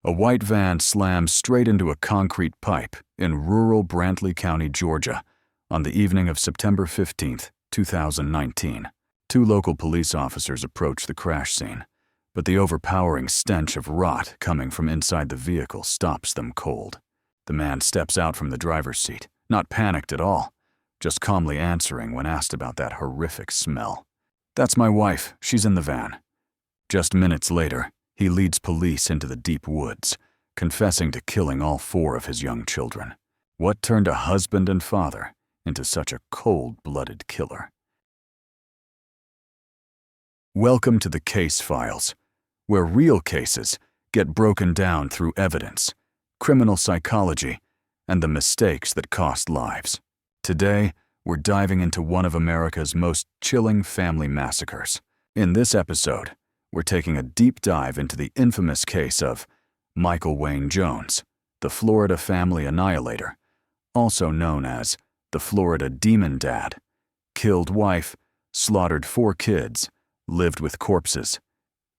A white van slams straight into a concrete pipe in rural Brantley County, Georgia, on the evening of September 15, 2019. Two local police officers approach the crash scene, but the overpowering stench of rot coming from inside the vehicle stops them cold. The man steps out from the driver's seat, not panicked at all, just calmly answering when asked about that horrific smell. "That's my wife. She's in the van." Just minutes later, he leads police into the deep woods, confessing to killing all 4 of his young children. What turned a husband and father into such a cold-blooded killer? Welcome to the Case Files, where real cases get broken down through evidence, criminal psychology, and the mistakes that cost lives. Today, we're diving into one of America's most chilling family massacres. In this episode, we're taking a deep dive into the infamous case of Michael Wayne Jones, the Florida family annihilator, also known as the Florida Demon Dad. Killed wife, slaughtered 4 kids, lived with corpses,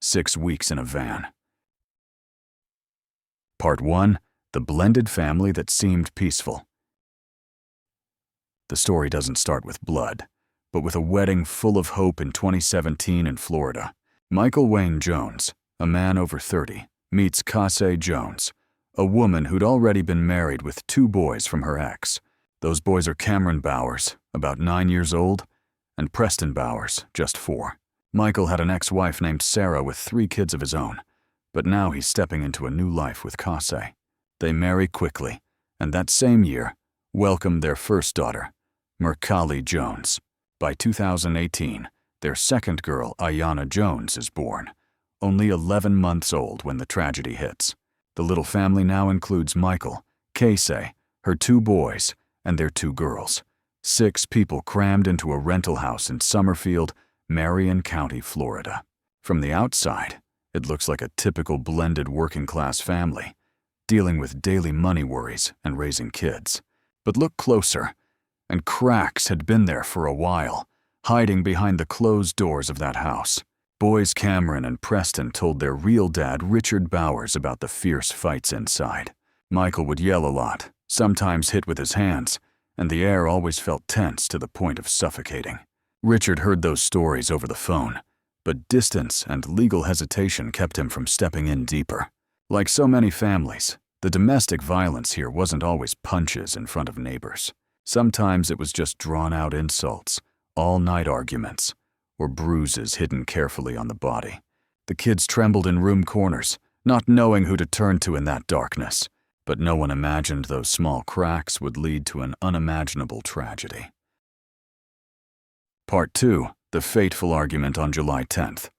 6 weeks in a van. Part 1, the blended family that seemed peaceful. The story doesn't start with blood, but with a wedding full of hope in 2017 in Florida. Michael Wayne Jones, a man over 30, meets Casei Jones, a woman who'd already been married with 2 boys from her ex. Those boys are Cameron Bowers, about 9 years old, and Preston Bowers, just 4. Michael had an ex-wife named Sarah with 3 kids of his own, but now he's stepping into a new life with Casei. They marry quickly, and that same year, welcomed their first daughter, Mercali Jones. By 2018, their second girl, Ayanna Jones, is born, only 11 months old when the tragedy hits. The little family now includes Michael, Casei, her 2 boys, and their 2 girls. 6 people crammed into a rental house in Summerfield, Marion County, Florida. From the outside, it looks like a typical blended working-class family, dealing with daily money worries and raising kids. But look closer, and cracks had been there for a while, hiding behind the closed doors of that house. Boys Cameron and Preston told their real dad, Richard Bowers, about the fierce fights inside. Michael would yell a lot, sometimes hit with his hands, and the air always felt tense to the point of suffocating. Richard heard those stories over the phone, but distance and legal hesitation kept him from stepping in deeper. Like so many families, the domestic violence here wasn't always punches in front of neighbors. Sometimes it was just drawn-out insults, all-night arguments, or bruises hidden carefully on the body. The kids trembled in room corners, not knowing who to turn to in that darkness, but no one imagined those small cracks would lead to an unimaginable tragedy. Part 2, the fateful argument on July 10th.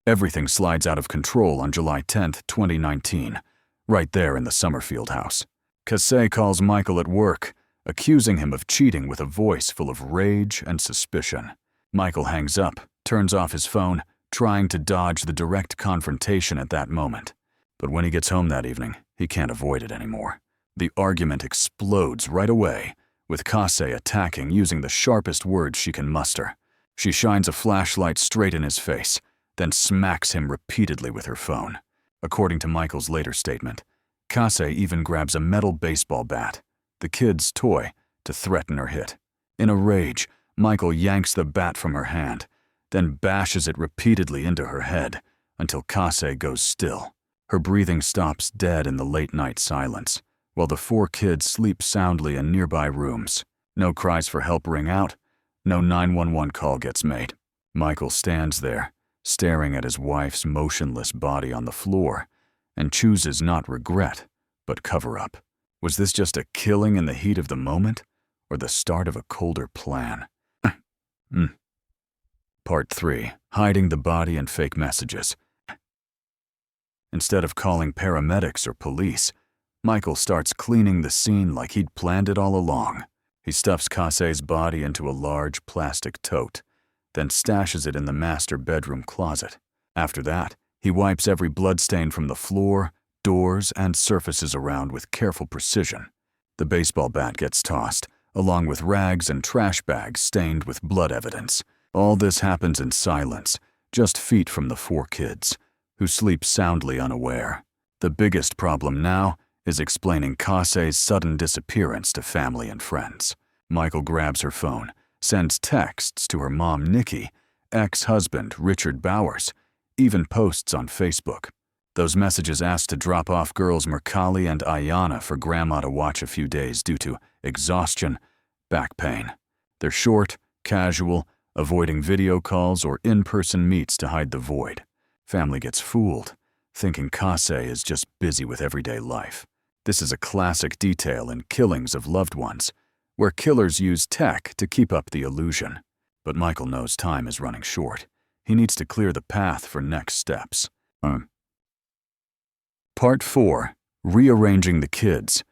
Everything slides out of control on July 10th, 2019, right there in the Summerfield house. Casei calls Michael at work, accusing him of cheating with a voice full of rage and suspicion. Michael hangs up, turns off his phone, trying to dodge the direct confrontation at that moment. But when he gets home that evening, he can't avoid it anymore. The argument explodes right away, with Casei attacking using the sharpest words she can muster. She shines a flashlight straight in his face, then smacks him repeatedly with her phone. According to Michael's later statement, Casei even grabs a metal baseball bat, the kid's toy, to threaten her hit. In a rage, Michael yanks the bat from her hand, then bashes it repeatedly into her head until Casei goes still. Her breathing stops dead in the late-night silence, while the 4 kids sleep soundly in nearby rooms. No cries for help ring out, no 911 call gets made. Michael stands there, staring at his wife's motionless body on the floor, and chooses not regret, but cover up. Was this just a killing in the heat of the moment, or the start of a colder plan? Part 3, hiding the body and fake messages. Instead of calling paramedics or police, Michael starts cleaning the scene like he'd planned it all along. He stuffs Casei's body into a large plastic tote, then stashes it in the master bedroom closet. After that, he wipes every bloodstain from the floor, doors, and surfaces around with careful precision. The baseball bat gets tossed, along with rags and trash bags stained with blood evidence. All this happens in silence, just feet from the 4 kids, who sleep soundly unaware. The biggest problem now is explaining Casei's sudden disappearance to family and friends. Michael grabs her phone, sends texts to her mom, Nikki, ex-husband, Richard Bowers, even posts on Facebook. Those messages ask to drop off girls Mercalli and Ayanna for Grandma to watch a few days due to exhaustion, back pain. They're short, casual, avoiding video calls or in-person meets to hide the void. Family gets fooled, thinking Casei is just busy with everyday life. This is a classic detail in killings of loved ones, where killers use tech to keep up the illusion. But Michael knows time is running short. He needs to clear the path for next steps. Part 4. Rearranging the kids.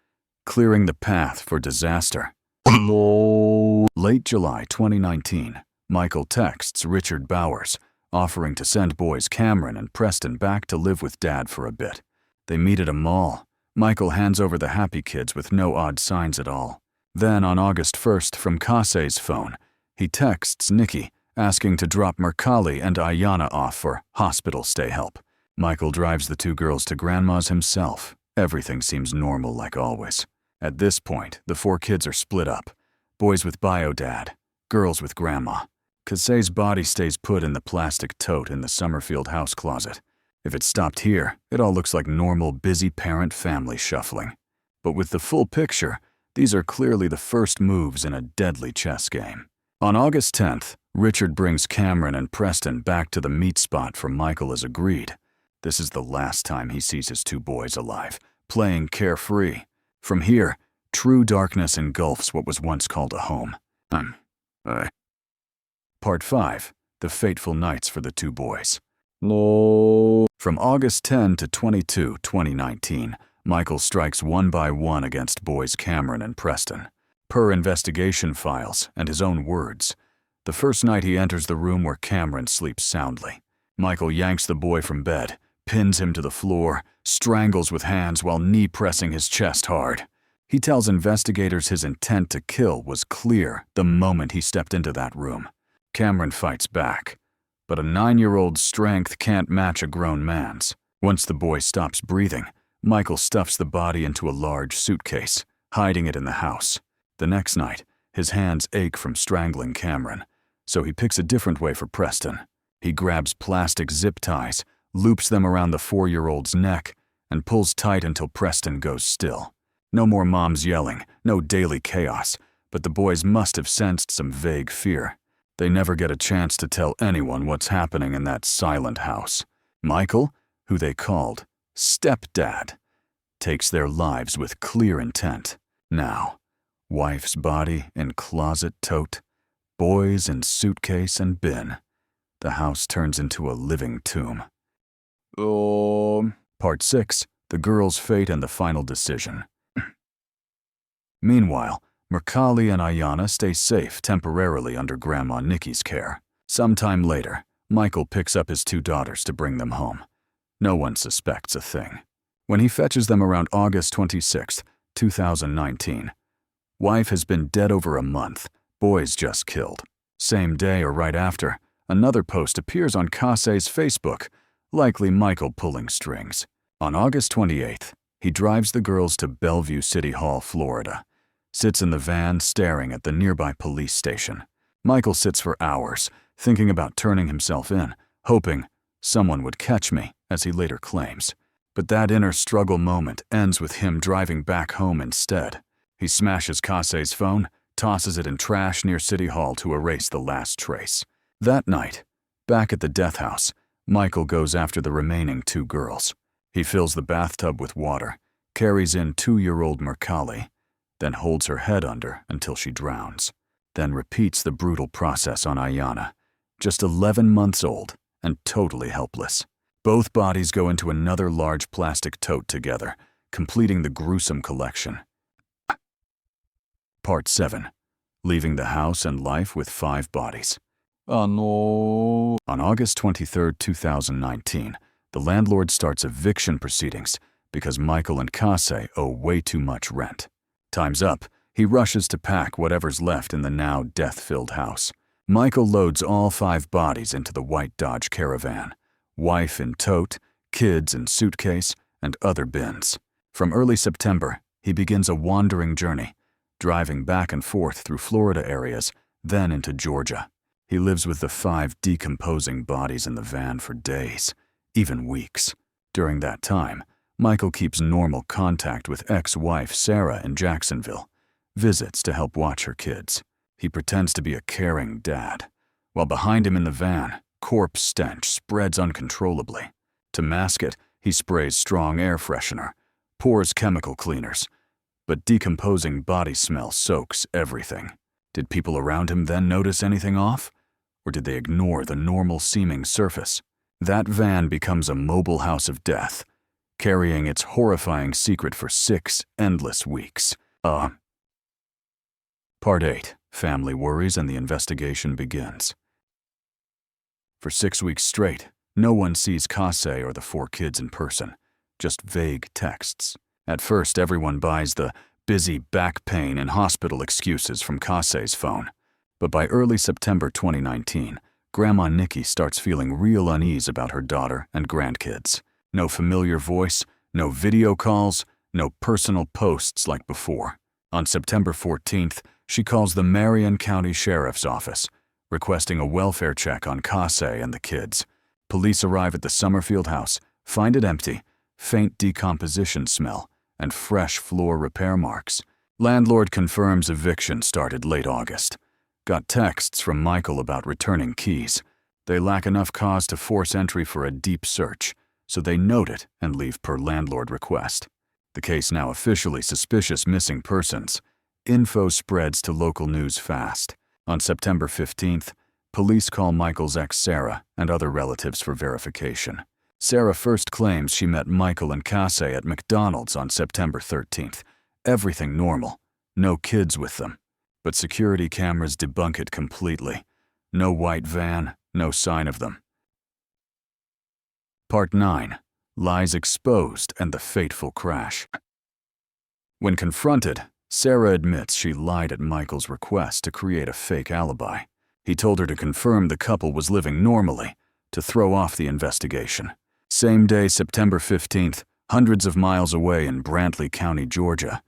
Clearing the path for disaster. Late July 2019, Michael texts Richard Bowers, offering to send boys Cameron and Preston back to live with Dad for a bit. They meet at a mall. Michael hands over the happy kids with no odd signs at all. Then, on August 1st, from Casei's phone, he texts Nikki, asking to drop Mercalli and Ayanna off for hospital stay help. Michael drives the two girls to Grandma's himself. Everything seems normal like always. At this point, the 4 kids are split up. Boys with Bio Dad, girls with Grandma. Casei's body stays put in the plastic tote in the Summerfield house closet. If it stopped here, it all looks like normal, busy parent-family shuffling. But with the full picture, these are clearly the first moves in a deadly chess game. On August 10th, Richard brings Cameron and Preston back to the meet spot for Michael as agreed. This is the last time he sees his 2 boys alive, playing carefree. From here, true darkness engulfs what was once called a home. Part 5. The fateful nights for the 2 boys. From August 10 to 22, 2019, Michael strikes one by one against boys Cameron and Preston. Per investigation files and his own words, the first night he enters the room where Cameron sleeps soundly. Michael yanks the boy from bed, pins him to the floor, strangles with hands while knee-pressing his chest hard. He tells investigators his intent to kill was clear the moment he stepped into that room. Cameron fights back, but a 9-year-old's strength can't match a grown man's. Once the boy stops breathing, Michael stuffs the body into a large suitcase, hiding it in the house. The next night, his hands ache from strangling Cameron, so he picks a different way for Preston. He grabs plastic zip ties, loops them around the 4-year-old's neck, and pulls tight until Preston goes still. No more moms yelling, no daily chaos, but the boys must have sensed some vague fear. They never get a chance to tell anyone what's happening in that silent house. Michael, who they called Stepdad, takes their lives with clear intent. Now, wife's body in closet tote, boys in suitcase and bin. The house turns into a living tomb. Part 6. The girl's fate and the final decision. Meanwhile, Mercalli and Ayanna stay safe temporarily under Grandma Nikki's care. Sometime later, Michael picks up his 2 daughters to bring them home. No one suspects a thing. When he fetches them around August 26, 2019, wife has been dead over a month, boys just killed. Same day or right after, another post appears on Casei's Facebook, likely Michael pulling strings. On August 28th, he drives the girls to Bellevue City Hall, Florida. Sits in the van staring at the nearby police station. Michael sits for hours, thinking about turning himself in, hoping someone would catch me, as he later claims. But that inner struggle moment ends with him driving back home instead. He smashes Casei's phone, tosses it in trash near City Hall to erase the last trace. That night, back at the death house, Michael goes after the remaining 2 girls. He fills the bathtub with water, carries in 2-year-old Mercalli, then holds her head under until she drowns, then repeats the brutal process on Ayanna, just 11 months old and totally helpless. Both bodies go into another large plastic tote together, completing the gruesome collection. Part 7. Leaving the house and life with 5 bodies. On August 23, 2019, the landlord starts eviction proceedings because Michael and Casei owe way too much rent. Time's up. He rushes to pack whatever's left in the now death-filled house. Michael loads all 5 bodies into the white Dodge Caravan. Wife in tote, kids in suitcase, and other bins. From early September, he begins a wandering journey, driving back and forth through Florida areas, then into Georgia. He lives with the 5 decomposing bodies in the van for days, even weeks. During that time, Michael keeps normal contact with ex-wife Sarah in Jacksonville, visits to help watch her kids. He pretends to be a caring dad, while behind him in the van, corpse stench spreads uncontrollably. To mask it, he sprays strong air freshener, pours chemical cleaners, but decomposing body smell soaks everything. Did people around him then notice anything off? Or did they ignore the normal-seeming surface? That van becomes a mobile house of death, carrying its horrifying secret for 6 endless weeks. Part 8. Family worries and the investigation begins. For 6 weeks straight, no one sees Casei or the 4 kids in person, just vague texts. At first, everyone buys the busy back pain and hospital excuses from Casei's phone. But by early September 2019, Grandma Nikki starts feeling real unease about her daughter and grandkids. No familiar voice, no video calls, no personal posts like before. On September 14th, she calls the Marion County Sheriff's Office, requesting a welfare check on Casei and the kids. Police arrive at the Summerfield house, find it empty, faint decomposition smell, and fresh floor repair marks. Landlord confirms eviction started late August. Got texts from Michael about returning keys. They lack enough cause to force entry for a deep search, so they note it and leave per landlord request. The case now officially suspicious missing persons. Info spreads to local news fast. On September 15th, police call Michael's ex Sarah and other relatives for verification. Sarah first claims she met Michael and Casei at McDonald's on September 13th. Everything normal, no kids with them. But security cameras debunk it completely. No white van, no sign of them. Part 9. Lies exposed and the fateful crash. When confronted, Sarah admits she lied at Michael's request to create a fake alibi. He told her to confirm the couple was living normally, to throw off the investigation. Same day, September 15th, hundreds of miles away in Brantley County, Georgia.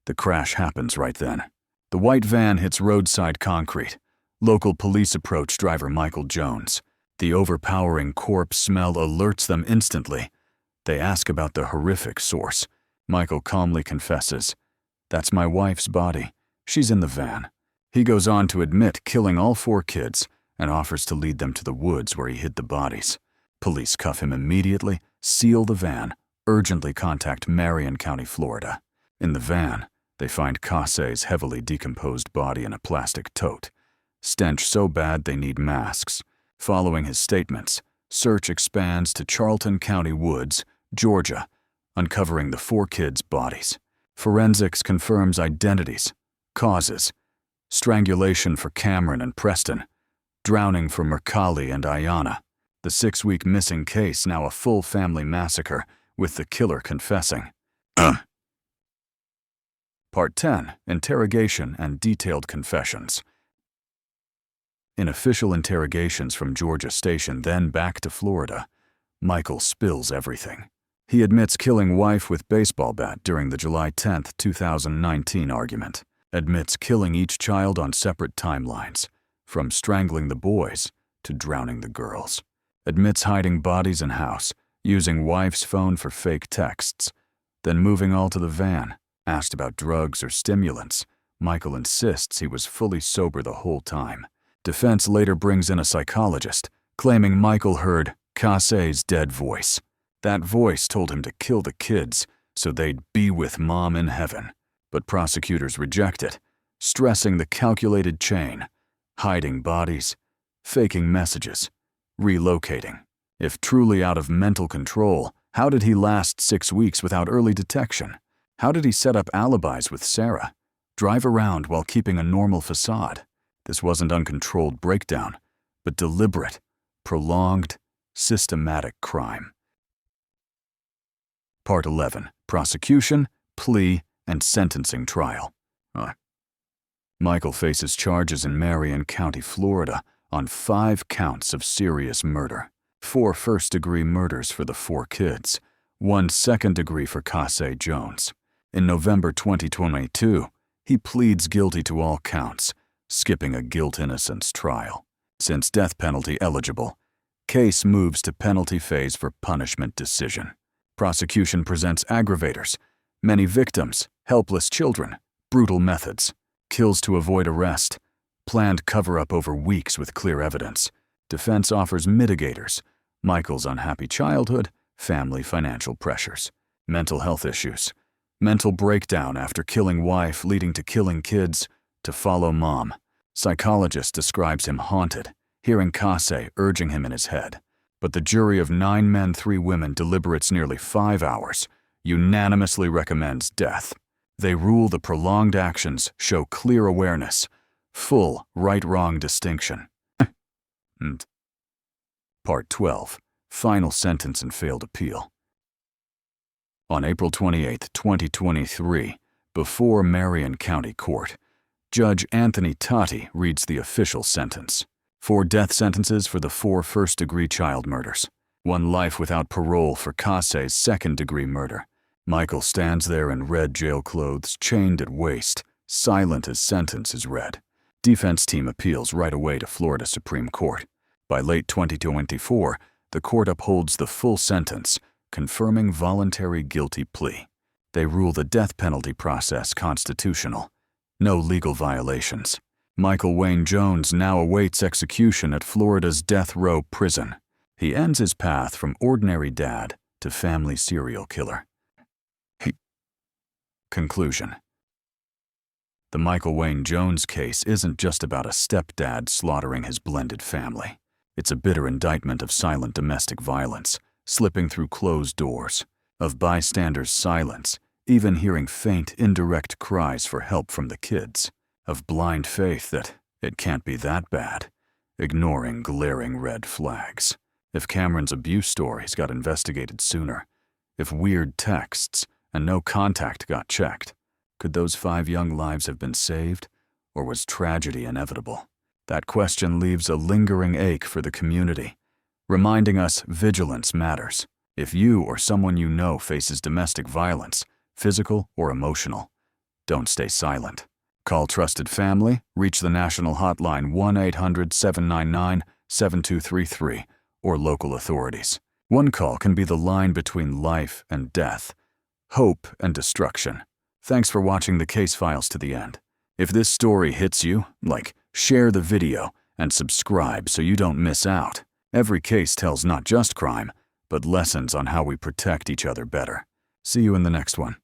The crash happens right then. The white van hits roadside concrete. Local police approach driver Michael Jones. The overpowering corpse smell alerts them instantly. They ask about the horrific source. Michael calmly confesses, "That's my wife's body. She's in the van." He goes on to admit killing all 4 kids and offers to lead them to the woods where he hid the bodies. Police cuff him immediately, seal the van, urgently contact Marion County, Florida. In the van, they find Casei's heavily decomposed body in a plastic tote. Stench so bad they need masks. Following his statements, search expands to Charlton County woods, Georgia, uncovering the 4 kids' bodies. Forensics confirms identities, causes: strangulation for Cameron and Preston, drowning for Mercalli and Ayanna. The 6-week missing case now a full family massacre, with the killer confessing. Part 10. Interrogation and detailed confessions. In official interrogations from Georgia Station, then back to Florida, Michael spills everything. He admits killing wife with baseball bat during the July 10, 2019 argument. Admits killing each child on separate timelines, from strangling the boys to drowning the girls. Admits hiding bodies in house, using wife's phone for fake texts, then moving all to the van. Asked about drugs or stimulants, Michael insists he was fully sober the whole time. Defense later brings in a psychologist, claiming Michael heard Casei's dead voice. That voice told him to kill the kids so they'd be with mom in heaven. But prosecutors reject it, stressing the calculated chain, hiding bodies, faking messages, relocating. If truly out of mental control, how did he last 6 weeks without early detection? How did he set up alibis with Sarah? Drive around while keeping a normal facade? This wasn't uncontrolled breakdown, but deliberate, prolonged, systematic crime. Part 11. Prosecution, plea, and sentencing trial. Michael faces charges in Marion County, Florida, on 5 counts of serious murder. 4 first-degree murders for the 4 kids, 1 second degree for Casei Jones. In November 2022, he pleads guilty to all counts, skipping a guilt-innocence trial. Since death penalty eligible, case moves to penalty phase for punishment decision. Prosecution presents aggravators, many victims, helpless children, brutal methods, kills to avoid arrest, planned cover-up over weeks with clear evidence. Defense offers mitigators, Michael's unhappy childhood, family financial pressures, mental health issues, mental breakdown after killing wife leading to killing kids, to follow mom. Psychologist describes him haunted, hearing Casei urging him in his head. But the jury of 9 men, 3 women deliberates nearly 5 hours, unanimously recommends death. They rule the prolonged actions show clear awareness, full right-wrong distinction. Part 12. Final sentence and failed appeal. On April 28, 2023, before Marion County Court, Judge Anthony Totti reads the official sentence. 4 death sentences for the 4 first-degree child murders. 1 life without parole for Casei's second-degree murder. Michael stands there in red jail clothes, chained at waist, silent as sentence is read. Defense team appeals right away to Florida Supreme Court. By late 2024, the court upholds the full sentence, confirming voluntary guilty plea. They rule the death penalty process constitutional. No legal violations. Michael Wayne Jones now awaits execution at Florida's death row prison. He ends his path from ordinary dad to family serial killer. Conclusion. The Michael Wayne Jones case isn't just about a stepdad slaughtering his blended family. It's a bitter indictment of silent domestic violence, slipping through closed doors, of bystanders' silence, even hearing faint, indirect cries for help from the kids, of blind faith that it can't be that bad, ignoring glaring red flags. If Cameron's abuse stories got investigated sooner, if weird texts and no contact got checked, could those 5 young lives have been saved, or was tragedy inevitable? That question leaves a lingering ache for the community, reminding us vigilance matters. If you or someone you know faces domestic violence, physical or emotional, don't stay silent. Call trusted family, reach the national hotline 1-800-799-7233, or local authorities. One call can be the line between life and death, hope and destruction. Thanks for watching the case files to the end. If this story hits you, share the video and subscribe so you don't miss out. Every case tells not just crime, but lessons on how we protect each other better. See you in the next one.